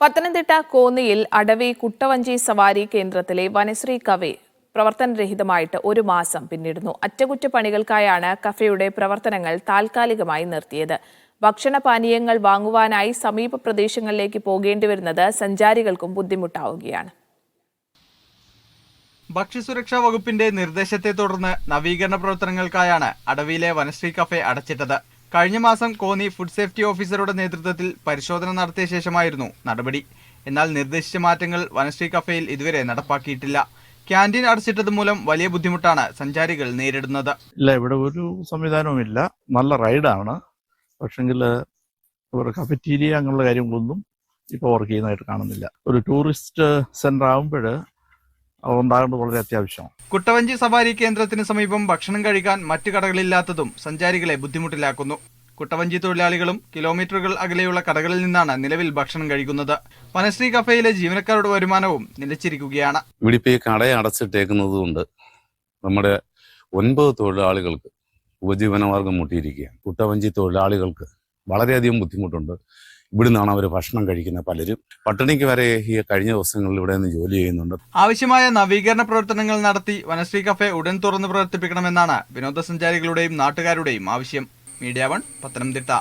പത്തനംതിട്ട കോന്നിയിൽ അടവി കുട്ടവഞ്ചി സവാരി കേന്ദ്രത്തിലെ വനശ്രീ കഫേ പ്രവർത്തനരഹിതമായിട്ട് ഒരു മാസം പിന്നിടുന്നു. അറ്റകുറ്റപ്പണികൾക്കായാണ് കഫേയുടെ പ്രവർത്തനങ്ങൾ താൽക്കാലികമായി നിർത്തിയത്. ഭക്ഷണപാനീയങ്ങൾ വാങ്ങുവാനായി സമീപ പ്രദേശങ്ങളിലേക്ക് പോകേണ്ടി വരുന്നത് സഞ്ചാരികൾക്കും ബുദ്ധിമുട്ടാവുകയാണ്. ഭക്ഷ്യസുരക്ഷാ വകുപ്പിന്റെ നിർദ്ദേശത്തെ തുടർന്ന് നവീകരണ പ്രവർത്തനങ്ങൾക്കായാണ് അടവിയിലെ വനശ്രീ കഫേ അടച്ചിട്ടത്. കഴിഞ്ഞ മാസം കോന്നി ഫുഡ് സേഫ്റ്റി ഓഫീസറുടെ നേതൃത്വത്തിൽ പരിശോധന നടത്തിയ ശേഷമായിരുന്നു നടപടി. എന്നാൽ നിർദ്ദേശിച്ച മാറ്റങ്ങൾ വനശ്രീ കഫേയിൽ ഇതുവരെ നടപ്പാക്കിയിട്ടില്ല. ക്യാൻറ്റീൻ അടച്ചിട്ടത് മൂലം വലിയ ബുദ്ധിമുട്ടാണ് സഞ്ചാരികൾ നേരിടുന്നത്. ഇല്ല, ഇവിടെ ഒരു സംവിധാനവുമില്ല. നല്ല റൈഡാണ്, പക്ഷെങ്കിൽ കഫറ്റീരിയ അങ്ങനെയുള്ള കാര്യങ്ങളൊന്നും ഇപ്പോൾ വർക്ക് ചെയ്യുന്നതായിട്ട് കാണുന്നില്ല. ഒരു ടൂറിസ്റ്റ് സെന്റർ ആകുമ്പോൾ അതുണ്ടാകേണ്ടത് വളരെ അത്യാവശ്യമാണ്. കുട്ടവഞ്ചി സവാരി കേന്ദ്രത്തിന് സമീപം ഭക്ഷണം കഴിക്കാൻ മറ്റു കടകളില്ലാത്തതും സഞ്ചാരികളെ ബുദ്ധിമുട്ടിലാക്കുന്നു. കുട്ടവഞ്ചി തൊഴിലാളികളും കിലോമീറ്ററുകൾ അകലെയുള്ള കടകളിൽ നിന്നാണ് നിലവിൽ ഭക്ഷണം കഴിക്കുന്നത്. വനശ്രീ കഫേയിലെ ജീവനക്കാരുടെ വരുമാനവും നിലച്ചിരിക്കുകയാണ്. ഇവിടെ ഇപ്പോൾ ഈ കട അടച്ചിട്ടേക്കുന്നത് കൊണ്ട് നമ്മുടെ 9 തൊഴിലാളികൾക്ക് ഉപജീവനമാർഗം മുട്ടിയിരിക്കുകയാണ്. കുട്ടവഞ്ചി തൊഴിലാളികൾക്ക് വളരെയധികം ബുദ്ധിമുട്ടുണ്ട്. ഇവിടെ നിന്നാണ് അവർ ഭക്ഷണം കഴിക്കുന്ന പലരും. പട്ടിണിക്ക് വരെ ഈ കഴിഞ്ഞ ദിവസങ്ങളിൽ ഇവിടെ നിന്ന് ജോലി ചെയ്യുന്നുണ്ട്. ആവശ്യമായ നവീകരണ പ്രവർത്തനങ്ങൾ നടത്തി വനശ്രീ കഫേ ഉടൻ തുറന്ന് പ്രവർത്തിപ്പിക്കണമെന്നാണ് വിനോദസഞ്ചാരികളുടെയും നാട്ടുകാരുടെയും ആവശ്യം. മീഡിയ 1 പത്തനംതിട്ട.